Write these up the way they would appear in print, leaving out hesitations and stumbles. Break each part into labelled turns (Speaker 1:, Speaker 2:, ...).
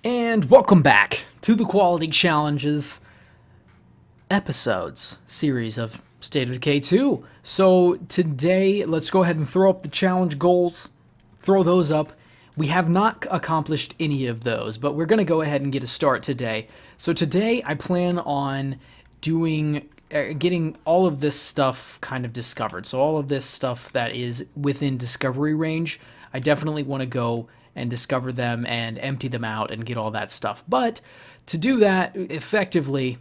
Speaker 1: And welcome back to the Quality Challenges episodes series of State of Decay 2. So today, let's go ahead and throw up the challenge goals. Throw those up. We have not accomplished any of those, but we're going to go ahead and get a start today. So today, I plan on getting all of this stuff kind of discovered. So all of this stuff that is within discovery range, I definitely want to go and discover them and empty them out and get all that stuff. But to do that effectively,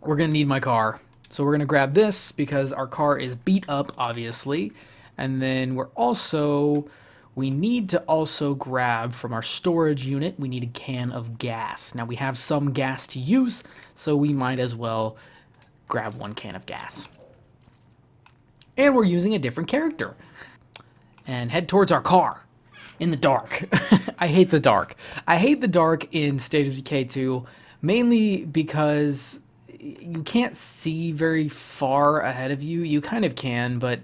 Speaker 1: we're going to need my car. So we're going to grab this because our car is beat up, obviously. And then we need to also grab from our storage unit, we need a can of gas. Now we have some gas to use, so we might as well grab one can of gas. And we're using a different character. And head towards our car. In the dark. I hate the dark. I hate the dark in State of Decay 2, mainly because you can't see very far ahead of you. You kind of can, but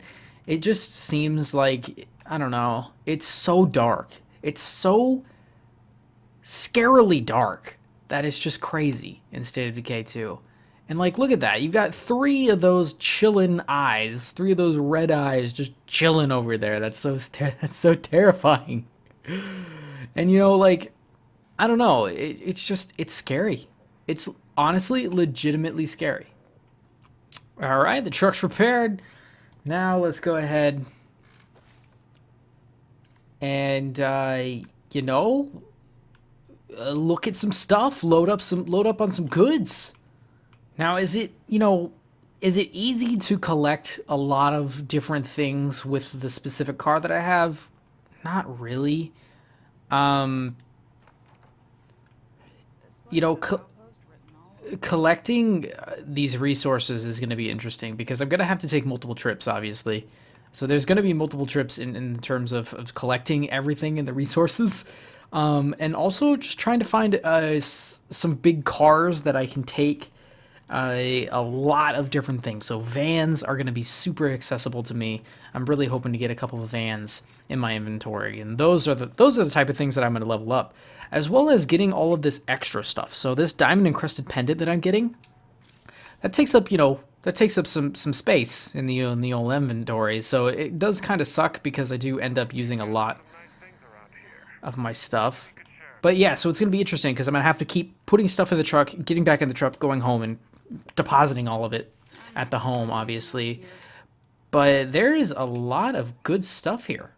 Speaker 1: it just seems like, I don't know, it's so dark. It's so scarily dark that it's just crazy in State of Decay 2. And like, look at that. You've got three of those chillin' eyes, three of those red eyes just chilling over there. That's so terrifying. And you know, like, I don't know. It's scary. It's honestly legitimately scary. All right, the truck's repaired. Now let's go ahead and look at some stuff. Load up on some goods. Now, is it easy to collect a lot of different things with the specific car that I have? Not really. Collecting these resources is going to be interesting because I'm going to have to take multiple trips, obviously. So there's going to be multiple trips in terms of collecting everything in the resources. And also just trying to find some big cars that I can take. A lot of different things. So vans are going to be super accessible to me. I'm really hoping to get a couple of vans in my inventory, and those are the type of things that I'm going to level up, as well as getting all of this extra stuff. So this diamond encrusted pendant that I'm getting, that takes up some space in the old inventory. So it does kind of suck because I do end up using a lot of my stuff. But yeah, so it's going to be interesting because I'm going to have to keep putting stuff in the truck, getting back in the truck, going home, and depositing all of it at the home, obviously. But there is a lot of good stuff here.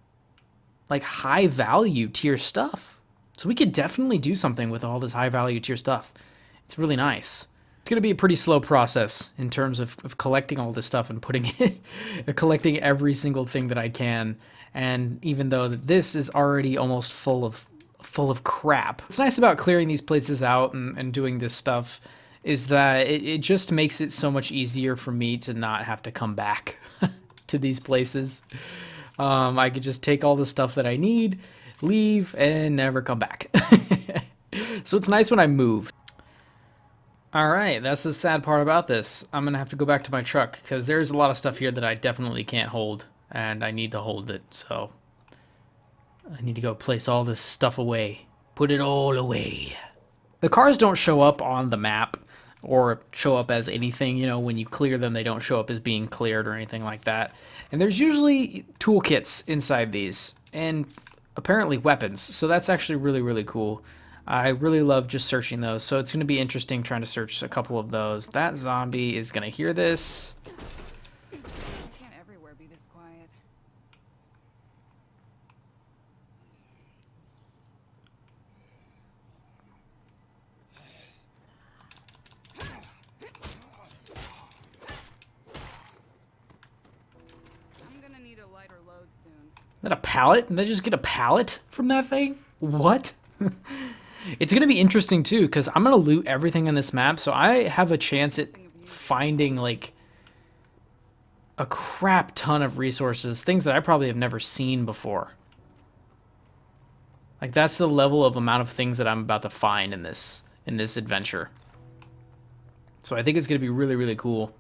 Speaker 1: Like high value tier stuff. So we could definitely do something with all this high value tier stuff. It's really nice. It's going to be a pretty slow process in terms of collecting all this stuff and putting it, collecting every single thing that I can. And even though this is already almost full of crap. What's nice about clearing these places out and doing this stuff is that it just makes it so much easier for me to not have to come back to these places. I could just take all the stuff that I need, leave, and never come back. So it's nice when I move. Alright, that's the sad part about this. I'm going to have to go back to my truck because there's a lot of stuff here that I definitely can't hold, and I need to hold it, so I need to go place all this stuff away. Put it all away. The cars don't show up on the map or show up as anything. You know, when you clear them, they don't show up as being cleared or anything like that. And there's usually toolkits inside these and apparently weapons. So that's actually really, really cool. I really love just searching those. So it's going to be interesting trying to search a couple of those. That zombie is going to hear this. Is that a pallet? Did I just get a pallet from that thing? What? It's going to be interesting, too, because I'm going to loot everything on this map, so I have a chance at finding, like, a crap ton of resources, things that I probably have never seen before. Like, that's the level of amount of things that I'm about to find in this adventure. So I think it's going to be really, really cool.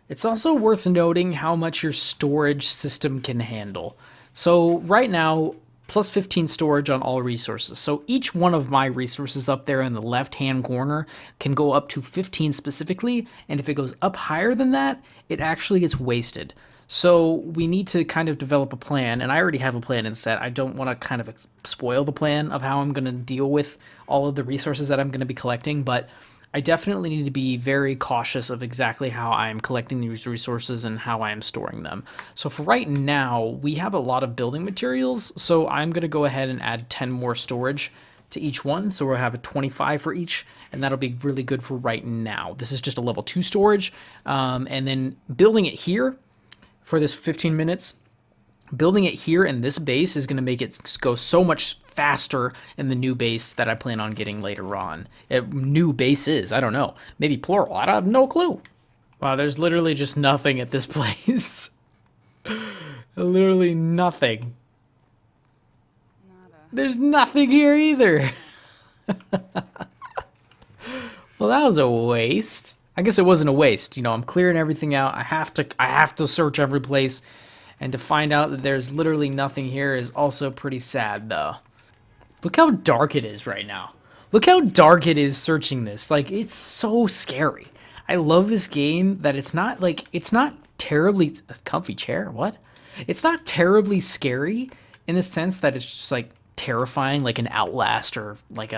Speaker 1: It's also worth noting how much your storage system can handle. So right now, plus 15 storage on all resources. So each one of my resources up there in the left-hand corner can go up to 15 specifically, and if it goes up higher than that, it actually gets wasted. So we need to kind of develop a plan, and I already have a plan in set. I don't want to kind of spoil the plan of how I'm going to deal with all of the resources that I'm going to be collecting, but I definitely need to be very cautious of exactly how I'm collecting these resources and how I am storing them. So for right now, we have a lot of building materials, so I'm going to go ahead and add 10 more storage to each one, so we'll have a 25 for each, and that'll be really good for right now. This is just a level 2 storage, and then building it here for this 15 minutes, building it here in this base is going to make it go so much faster in the new base that I plan on getting later on. New bases, I don't know. Maybe plural, I have no clue. Wow, there's literally just nothing at this place. Literally nothing. There's nothing here either. Well, that was a waste. I guess it wasn't a waste. You know, I'm clearing everything out. I have to search every place. And to find out that there's literally nothing here is also pretty sad, though. Look how dark it is right now. Look how dark it is searching this. Like, it's so scary. I love this game that it's not, like, it's not terribly... A comfy chair? What? It's not terribly scary in the sense that it's just, like, terrifying, like an Outlast or, like,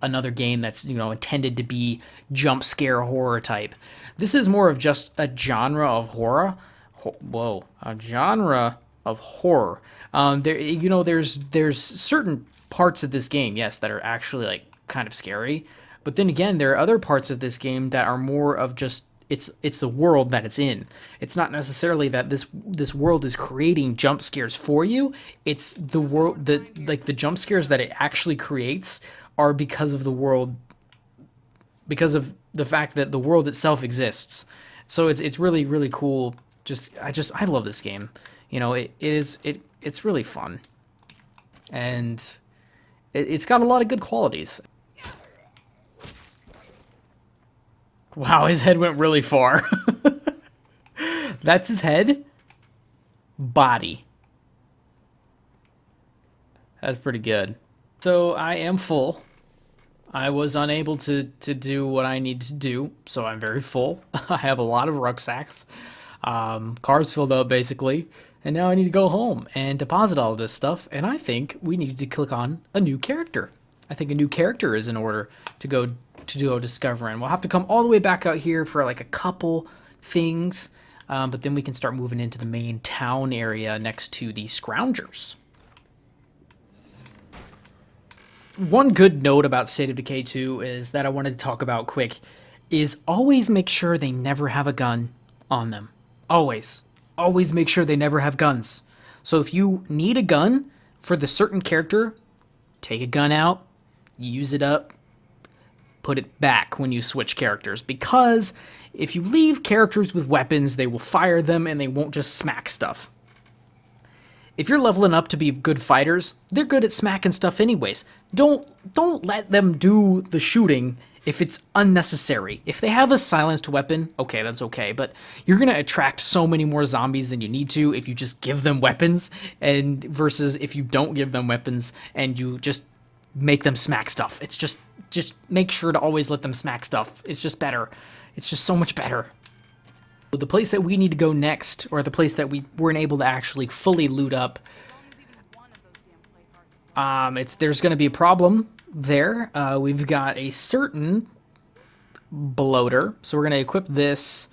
Speaker 1: another game that's, you know, intended to be jump scare horror type. This is more of just a genre of horror. Whoa, a genre of horror. There, you know, there's certain parts of this game, yes, that are actually like kind of scary, but then again, there are other parts of this game that are more of just it's the world that it's in. It's not necessarily that this world is creating jump scares for you. It's the world that like the jump scares that it actually creates are because of the world, because of the fact that the world itself exists. So it's really, really cool. I love this game. You know, it's really fun, and it's got a lot of good qualities. Wow, his head went really far. That's his head. Body. That's pretty good. So I am full. I was unable to do what I need to do, so I'm very full. I have a lot of rucksacks. Cars filled up basically, and now I need to go home and deposit all of this stuff, and I think we need to click on a new character. I think a new character is in order to go discovering. We'll have to come all the way back out here for like a couple things, but then we can start moving into the main town area next to the Scroungers. One good note about State of Decay 2 is that I wanted to talk about quick is always make sure they never have a gun on them. Always make sure they never have guns. So if you need a gun for the certain character, take a gun out, use it up, put it back when you switch characters, because if you leave characters with weapons, they will fire them and they won't just smack stuff. If you're leveling up to be good fighters, they're good at smacking stuff anyways. Don't let them do the shooting if it's unnecessary. If they have a silenced weapon, okay, that's okay, but you're gonna attract so many more zombies than you need to if you just give them weapons, and versus if you don't give them weapons and you just make them smack stuff. It's just make sure to always let them smack stuff. It's just better. It's just so much better. The place that we need to go next, or the place that we weren't able to actually fully loot up, there's going to be a problem there. We've got a certain bloater, so we're going to equip this.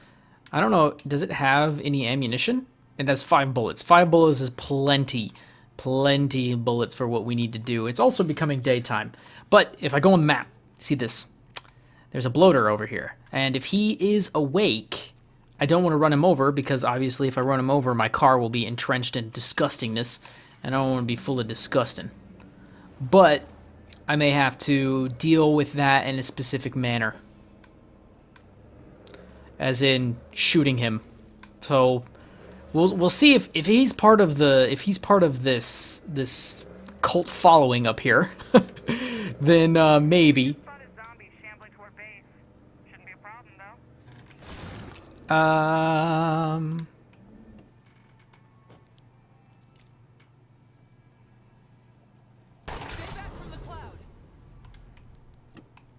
Speaker 1: I don't know, does it have any ammunition? It has 5 bullets. 5 bullets is plenty bullets for what we need to do. It's also becoming daytime. But if I go on the map, see this? There's a bloater over here. And if he is awake, I don't want to run him over, because obviously if I run him over, my car will be entrenched in disgustingness, and I don't want to be full of disgusting. But I may have to deal with that in a specific manner, as in shooting him. So we'll see if he's part of this cult following up here. Then maybe.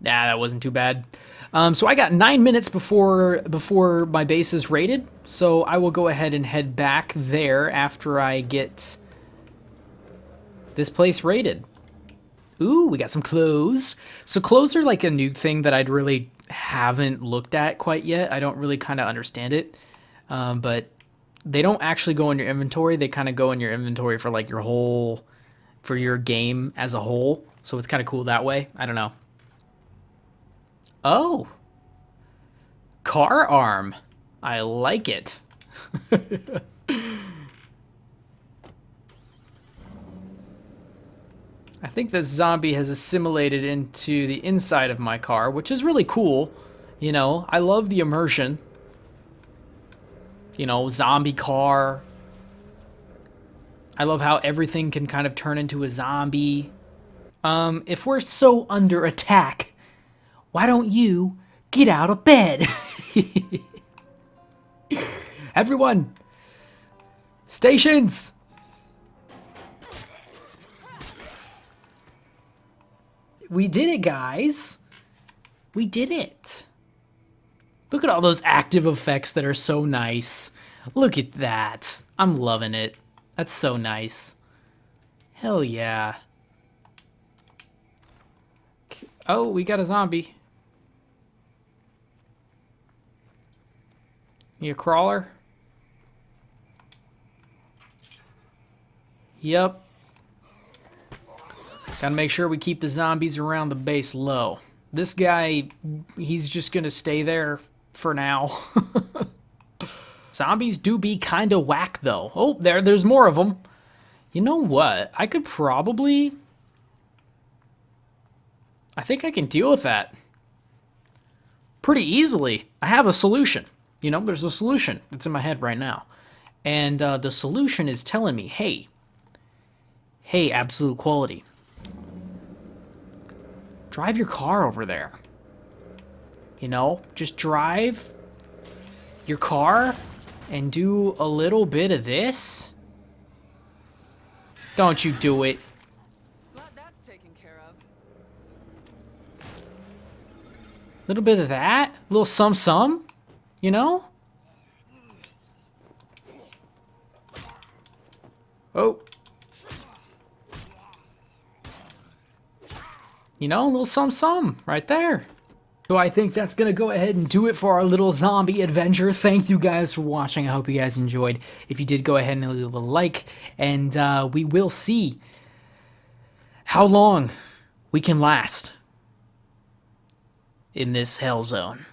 Speaker 1: Nah, that wasn't too bad. So I got 9 minutes before my base is raided. So I will go ahead and head back there after I get this place raided. Ooh, we got some clothes. So clothes are like a new thing that I'd really haven't looked at quite yet. I don't really kind of understand it. But they don't actually go in your inventory. They kind of go in your inventory for like for your game as a whole. So it's kind of cool that way. I don't know. Oh, car arm. I like it. I think this zombie has assimilated into the inside of my car, which is really cool. You know, I love the immersion. You know, zombie car. I love how everything can kind of turn into a zombie. If we're so under attack, why don't you get out of bed? Everyone, stations. We did it, guys. We did it. Look at all those active effects that are so nice. Look at that. I'm loving it. That's so nice. Hell yeah. Oh, we got a zombie. You a crawler? Yep. Gotta make sure we keep the zombies around the base low. This guy, he's just gonna stay there for now. Zombies do be kinda whack though. Oh, there's more of them. You know what? I think I can deal with that pretty easily. I have a solution. You know, there's a solution. It's in my head right now. And the solution is telling me, hey, Absolute Quality, drive your car over there. You know, just drive your car and do a little bit of this. Don't you do it.
Speaker 2: That's taken care of.
Speaker 1: Little bit of that. Little some, you know? Oh. You know, a little some right there. So I think that's going to go ahead and do it for our little zombie adventure. Thank you guys for watching. I hope you guys enjoyed. If you did, go ahead and leave a like. And we will see how long we can last in this hell zone.